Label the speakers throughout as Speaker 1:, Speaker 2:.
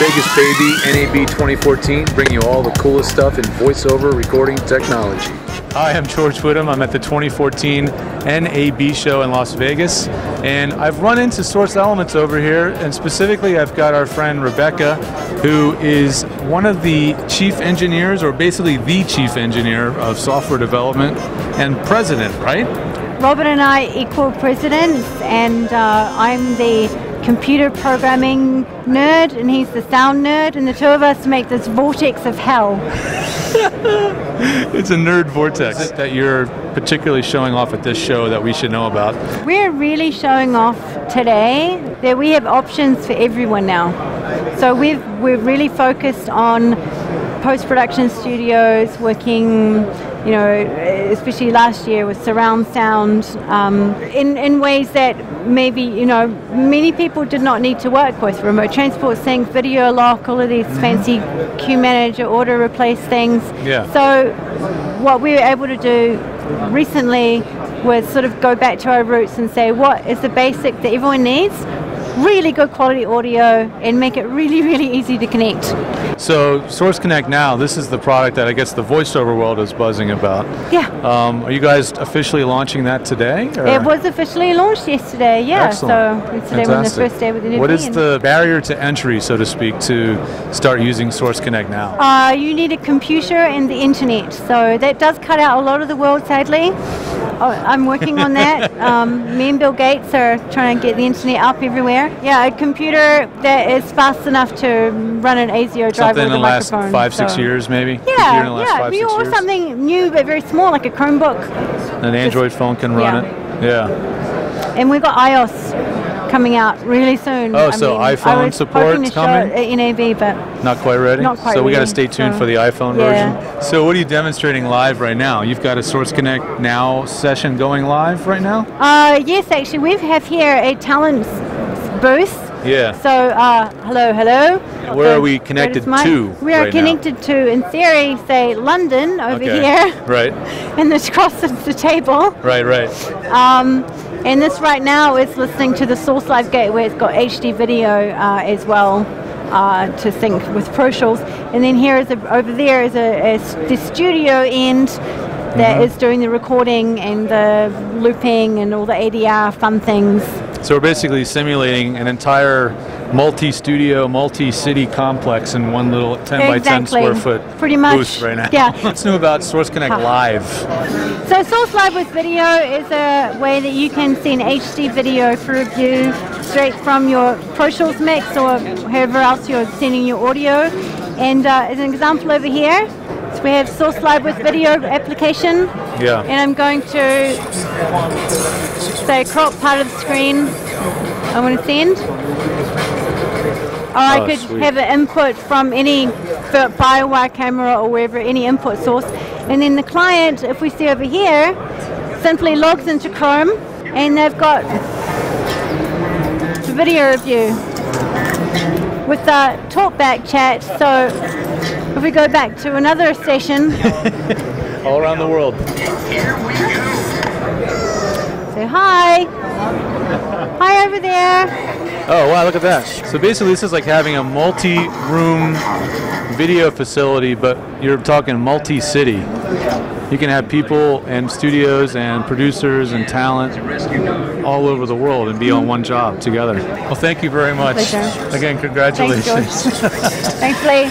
Speaker 1: Vegas, baby, NAB 2014, bringing you all the coolest stuff in voiceover recording technology.
Speaker 2: Hi, I'm George Whittam. I'm at the 2014 NAB Show in Las Vegas, and I've run into Source Elements over here, and specifically I've got our friend Rebecca, who is one of the chief engineers, or basically the chief engineer of software development and president, right?
Speaker 3: Robert and I equal presidents, and I'm the computer programming nerd and he's the sound nerd, and the two of us make this vortex of hell.
Speaker 2: It's a nerd vortex that you're particularly showing off at this show that we should know about.
Speaker 3: We're really showing off today that we have options for everyone now. So we're really focused on post-production studios, working, you know, especially last year with surround sound, in ways that maybe, you know, many people did not need to work with. Remote transport sync, video lock, all of these fancy queue manager, auto replace things.
Speaker 2: Yeah.
Speaker 3: So what we were able to do recently was sort of go back to our roots and say, what is the basic that everyone needs? Really good quality audio, and make it really, really easy to connect.
Speaker 2: So Source Connect Now, this is the product that I guess the voiceover world is buzzing about.
Speaker 3: Yeah.
Speaker 2: Are you guys officially launching that today? Or?
Speaker 3: It was officially launched yesterday, yeah.
Speaker 2: Excellent.
Speaker 3: So today was the first day with the new
Speaker 2: What is the barrier to entry, so to speak, to start using Source Connect Now?
Speaker 3: You need a computer and the internet. So that does cut out a lot of the world, sadly. I'm working on that. Me and Bill Gates are trying to get the internet up everywhere. Yeah, a computer that is fast enough to run an ASIO driver with a microphone.
Speaker 2: Something in the last 5-6 years, maybe?
Speaker 3: Yeah,
Speaker 2: in the last 5-6
Speaker 3: or
Speaker 2: years?
Speaker 3: something new but very small, like a Chromebook.
Speaker 2: An Android phone can run it? Yeah.
Speaker 3: And we've got iOS coming out really soon.
Speaker 2: Oh, so iPhone support's coming?
Speaker 3: At NAB, but
Speaker 2: not quite ready?
Speaker 3: Not quite
Speaker 2: so we got to
Speaker 3: ready,
Speaker 2: stay tuned for the iPhone
Speaker 3: yeah.
Speaker 2: version. So what are you demonstrating live right now? You've got a Source Connect Now session going live right now?
Speaker 3: Yes, actually, we have here a talent booth.
Speaker 2: Yeah.
Speaker 3: So, hello.
Speaker 2: Where are we connected to?
Speaker 3: We are connected to, in theory, say London over here.
Speaker 2: Right.
Speaker 3: And this crosses the table.
Speaker 2: Right.
Speaker 3: And this right now is listening to the Source Live Gateway. It's got HD video as well to sync with Pro Tools. And then here is over there is the studio end that is doing the recording and the looping and all the ADR fun things.
Speaker 2: So we're basically simulating an entire multi-studio, multi-city complex in one little 10 by 10 square foot
Speaker 3: pretty much
Speaker 2: booth right now.
Speaker 3: Yeah.
Speaker 2: Let's know about Source Connect Live.
Speaker 3: So Source Live with video is a way that you can send HD video for review straight from your Pro Tools mix or wherever else you're sending your audio. And as an example over here, so we have Source Live with video application.
Speaker 2: Yeah.
Speaker 3: And I'm going to say crop part of the screen I want to send. Or I could have an input from any Firewire camera or wherever, any input source. And then the client, if we see over here, simply logs into Chrome and they've got the video review with the talkback chat. So if we go back to another session.
Speaker 2: All around the world.
Speaker 3: Say hi. Hi over there.
Speaker 2: Oh, wow, look at that. So basically this is like having a multi-room video facility, but you're talking multi-city. You can have people and studios and producers and talent all over the world and be on one job together. Well, thank you very much.
Speaker 3: Pleasure.
Speaker 2: Again, congratulations.
Speaker 3: Thanks, George. Thanks, Lee.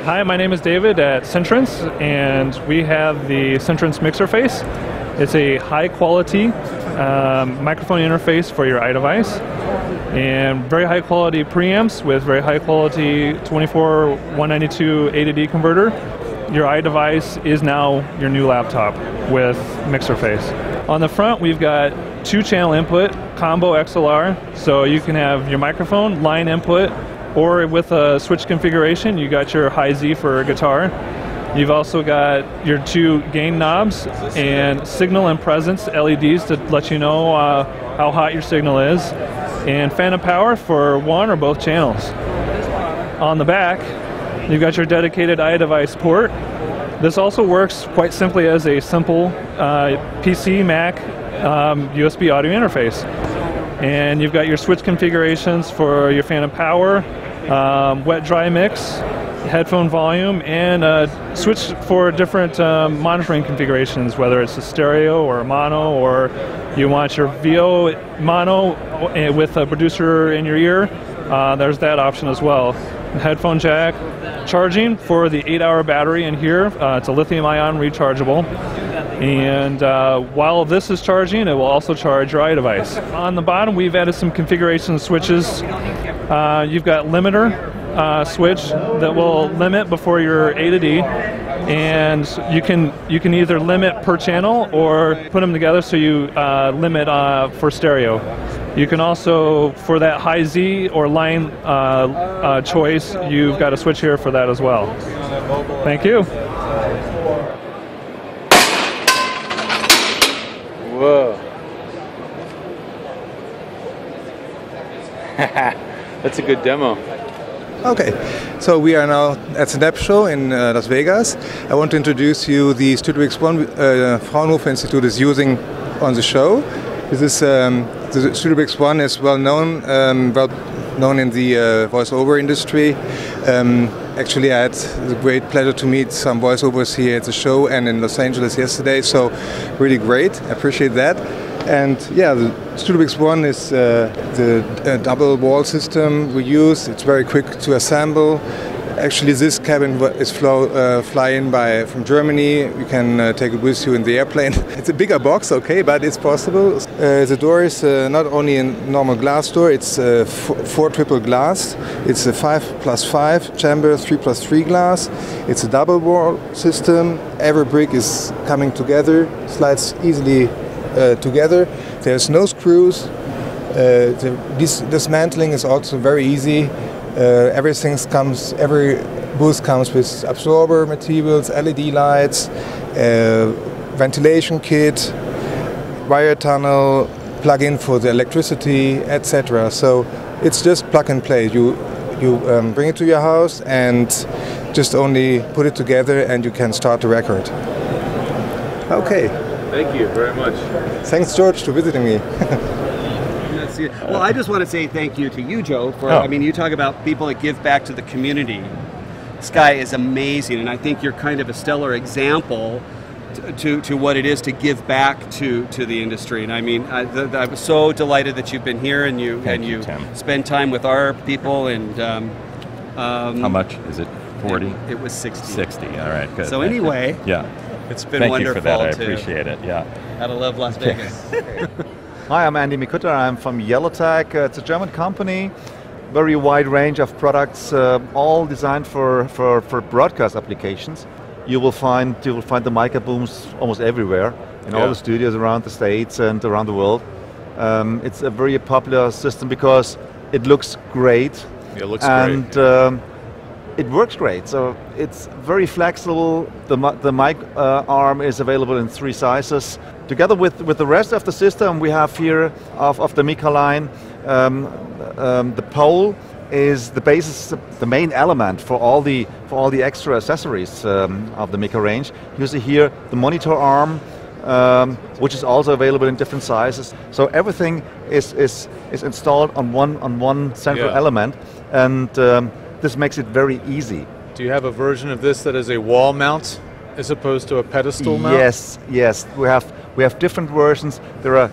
Speaker 4: Hi, my name is David at CEntrance, and we have the CEntrance MixerFace. It's a high-quality microphone interface for your iDevice, and very high-quality preamps with very high-quality 24-192 A to D converter. Your iDevice is now your new laptop with MixerFace. On the front, we've got 2-channel input, combo XLR, so you can have your microphone, line input, or with a switch configuration, you got your high Z for guitar. You've also got your 2 gain knobs and signal and presence LEDs to let you know how hot your signal is, and phantom power for one or both channels. On the back, you've got your dedicated iDevice port This also works quite simply as a simple PC, Mac, USB audio interface. And you've got your switch configurations for your phantom power, wet-dry mix, headphone volume, and a switch for different monitoring configurations, whether it's a stereo or a mono, or you want your VO mono with a producer in your ear. There's that option as well. Headphone jack, charging for the 8-hour battery in here. It's a lithium-ion rechargeable. And while this is charging, it will also charge your iDevice. On the bottom, we've added some configuration switches. You've got limiter switch that will limit before your A to D, and you can either limit per channel or put them together so you limit for stereo. You can also, for that high Z or line choice, you've got a switch here for that as well. Thank you.
Speaker 2: Whoa. That's a good demo.
Speaker 5: Okay, so we are now at the NAB Show in Las Vegas. I want to introduce you the Studio X1 Fraunhofer Institute is using on the show. This is the Studio X1 is well known in the voiceover industry. Actually, I had the great pleasure to meet some voiceovers here at the show and in Los Angeles yesterday, so really great. I appreciate that. And yeah, the Studio X1 is the double wall system we use. It's very quick to assemble. Actually, this cabin is flying from Germany. You can take it with you in the airplane. It's a bigger box, okay, but it's possible. The door is not only a normal glass door, it's 4 triple glass. It's a 5+5 chamber, 3+3 glass. It's a double wall system. Every brick is coming together, slides easily together. There's no screws. This dismantling is also very easy. Every booth comes with absorber materials, LED lights, ventilation kit, wire tunnel, plug-in for the electricity, etc. So it's just plug and play. You bring it to your house and just only put it together and you can start the record. Okay.
Speaker 2: Thank you very much.
Speaker 5: Thanks, George, for visiting me.
Speaker 6: Well, I just want to say thank you to you, Joe, for, I mean, you talk about people that give back to the community. This guy is amazing, and I think you're kind of a stellar example to what it is to give back to the industry. And I mean, I was so delighted that you've been here and you spend time with our people. And
Speaker 7: how much is it? 40?
Speaker 6: It was 60.
Speaker 7: 60. All right, good.
Speaker 6: So anyway,
Speaker 7: yeah,
Speaker 6: it's been wonderful.
Speaker 7: Thank you for that. I appreciate it. Yeah.
Speaker 6: Gotta love Las Vegas.
Speaker 8: Hi, I'm Andy Mikuta. I'm from YellowTec. It's a German company. Very wide range of products, all designed for broadcast applications. You will find the Mika booms almost everywhere in all the studios around the States and around the world. It's a very popular system because it looks great.
Speaker 2: It looks
Speaker 8: great. It works great. So it's very flexible. The mic arm is available in 3 sizes. Together with the rest of the system we have here of the Mika line, the pole is the basis, the main element for all the extra accessories of the Mika range. You see here the monitor arm, which is also available in different sizes. So everything is installed on one central element, and this makes it very easy.
Speaker 2: Do you have a version of this that is a wall mount as opposed to a pedestal mount?
Speaker 8: Yes. We have different versions. There are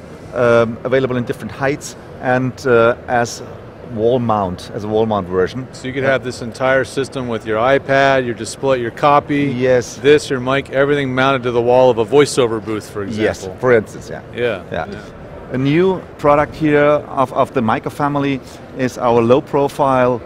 Speaker 8: available in different heights and as a wall mount version.
Speaker 2: So you could have this entire system with your iPad, your display, your copy, this, your mic, everything mounted to the wall of a voiceover booth, for example.
Speaker 8: Yes, for instance,
Speaker 2: Yeah.
Speaker 8: A new product here of the Mika family is our low-profile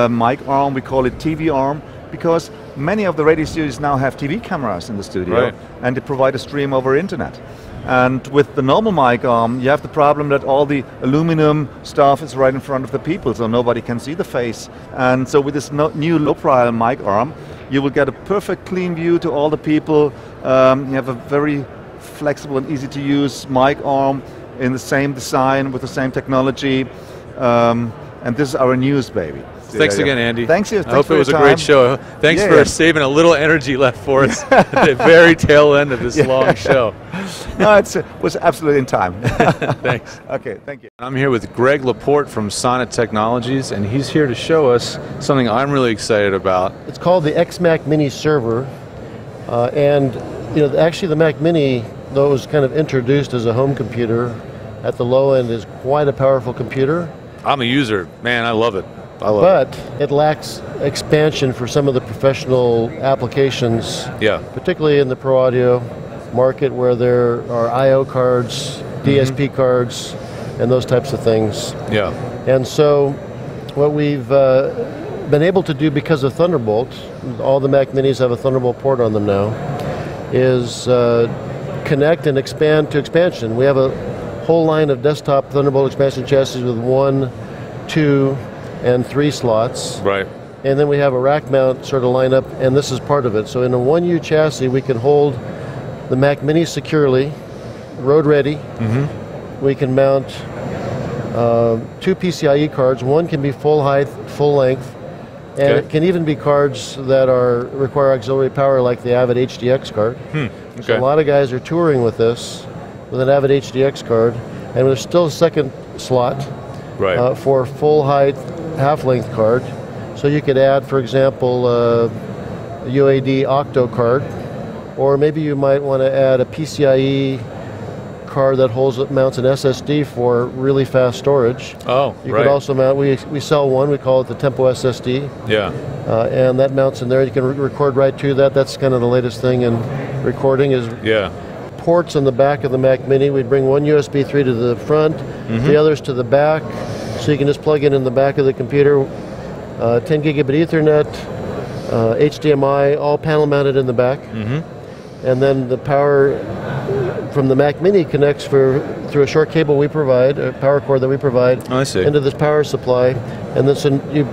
Speaker 8: mic arm. We call it TV arm because many of the radio studios now have TV cameras in the studio, and they provide a stream over internet. And with the normal mic arm, you have the problem that all the aluminum stuff is right in front of the people, so nobody can see the face. And so with this new low-profile mic arm, you will get a perfect clean view to all the people. You have a very flexible and easy-to-use mic arm in the same design with the same technology. And this is our newest baby.
Speaker 2: Thanks again, Andy.
Speaker 8: Thanks you.
Speaker 2: I hope it was a great show. Thanks for saving a little energy left for us at the very tail end of this long show.
Speaker 8: No, it was absolutely in time.
Speaker 2: Thanks.
Speaker 8: Okay, thank you.
Speaker 2: I'm here with Greg Laporte from SONET Technologies, and he's here to show us something I'm really excited about.
Speaker 9: It's called the xMac Mini Server, and actually the Mac Mini, though it was kind of introduced as a home computer, at the low end is quite a powerful computer.
Speaker 2: I'm a user. Man, I love it.
Speaker 9: But it lacks expansion for some of the professional applications, particularly in the pro audio market where there are I/O cards, DSP cards, and those types of things.
Speaker 2: Yeah.
Speaker 9: And so what we've been able to do because of Thunderbolt, all the Mac Minis have a Thunderbolt port on them now, is connect and expand to expansion. We have a whole line of desktop Thunderbolt expansion chassis with 1, 2, and 3 slots.
Speaker 2: Right.
Speaker 9: And then we have a rack mount sort of lineup, and this is part of it. So in a 1U chassis, we can hold the Mac Mini securely, road ready. We can mount 2 PCIe cards. One can be full height, full length, and it can even be cards that require auxiliary power, like the Avid HDX card. So a lot of guys are touring with this, with an Avid HDX card, and there's still a second slot for full height, half length card. So you could add, for example, a UAD Octo card, or maybe you might want to add a PCIe card that mounts an SSD for really fast storage. You could also mount, we sell one, we call it the Tempo SSD. And that mounts in there. You can record right to that. That's kind of the latest thing in recording is ports on the back of the Mac Mini. We bring one USB 3 to the front, the others to the back, so you can just plug in the back of the computer. 10 gigabit Ethernet, HDMI, all panel mounted in the back. And then the power from the Mac Mini connects through a short cable we provide, a power cord that we provide, into this power supply. And then so you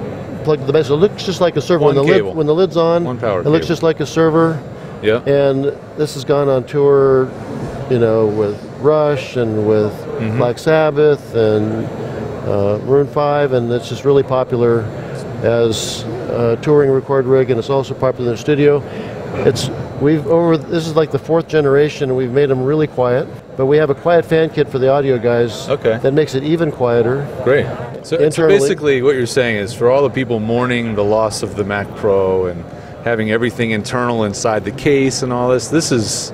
Speaker 9: plug the back. So it looks just like a server. When the lid's on, it looks just like a server. And this has gone on tour, with Rush and with Black Sabbath and Maroon 5, and it's just really popular as a touring record rig, and it's also popular in the studio. This is like the 4th generation, and we've made them really quiet. But we have a quiet fan kit for the audio guys that makes it even quieter.
Speaker 2: Great. So basically what you're saying is, for all the people mourning the loss of the Mac Pro and having everything internal inside the case and all this is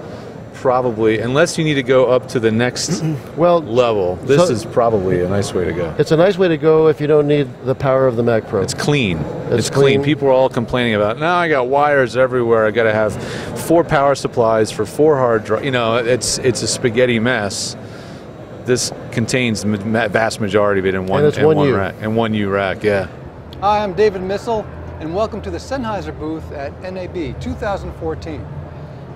Speaker 2: probably, unless you need to go up to the next level, this is probably a nice way to go.
Speaker 9: It's a nice way to go if you don't need the power of the Mac Pro.
Speaker 2: It's clean. It's clean. People are all complaining about, now I got wires everywhere. I got to have 4 power supplies for 4 hard drives. It's a spaghetti mess. This contains the vast majority of it in one rack. In 1U rack,
Speaker 10: Hi, I'm David Missel, and welcome to the Sennheiser booth at NAB 2014.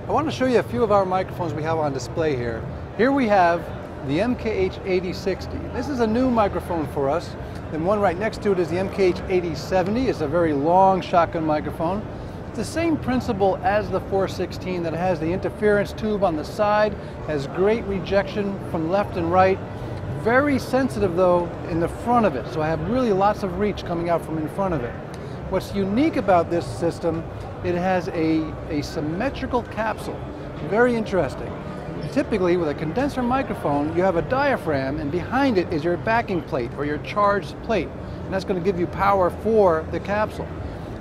Speaker 10: I want to show you a few of our microphones we have on display here. Here we have the MKH8060. This is a new microphone for us. And one right next to it is the MKH8070. It's a very long shotgun microphone. It's the same principle as the 416, that has the interference tube on the side, has great rejection from left and right. Very sensitive though in the front of it, so I have really lots of reach coming out from in front of it. What's unique about this system, it has a symmetrical capsule. Very interesting. Typically with a condenser microphone, you have a diaphragm, and behind it is your backing plate or your charged plate. And that's going to give you power for the capsule.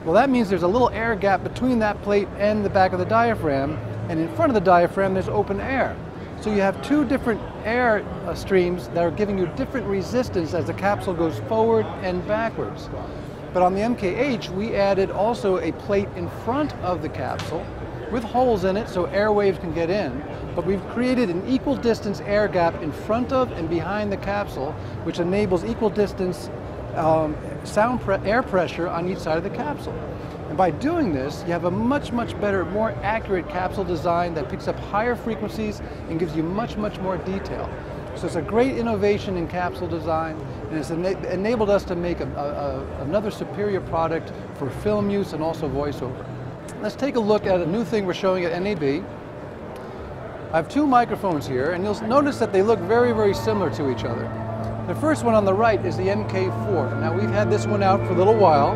Speaker 10: Well, that means there's a little air gap between that plate and the back of the diaphragm, and in front of the diaphragm there's open air. So you have 2 different air streams that are giving you different resistance as the capsule goes forward and backwards. But on the MKH, we added also a plate in front of the capsule with holes in it so airwaves can get in. But we've created an equal distance air gap in front of and behind the capsule, which enables equal distance air pressure on each side of the capsule. And by doing this, you have a much better, more accurate capsule design that picks up higher frequencies and gives you much more detail. So it's a great innovation in capsule design, and it's enabled us to make another superior product for film use and also voiceover. Let's take a look at a new thing we're showing at NAB. I have 2 microphones here, and you'll notice that they look very similar to each other. The first one on the right is the MK4. Now we've had this one out for a little while.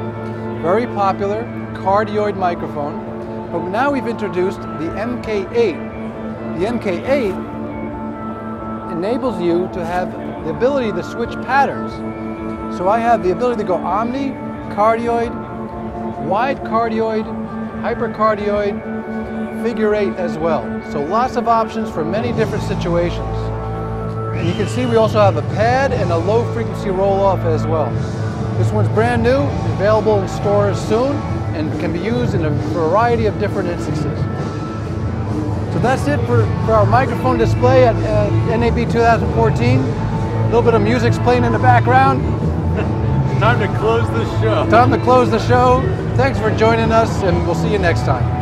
Speaker 10: Very popular, cardioid microphone. But now we've introduced the MK8. The MK8 enables you to have the ability to switch patterns. So I have the ability to go omni, cardioid, wide cardioid, hypercardioid, figure 8 as well. So lots of options for many different situations. And you can see we also have a pad and a low frequency roll-off as well. This one's brand new, available in stores soon, and can be used in a variety of different instances. So that's it for our microphone display at NAB 2014. A little bit of music's playing in the background.
Speaker 2: Time to close the show.
Speaker 10: Time to close the show. Thanks for joining us, and we'll see you next time.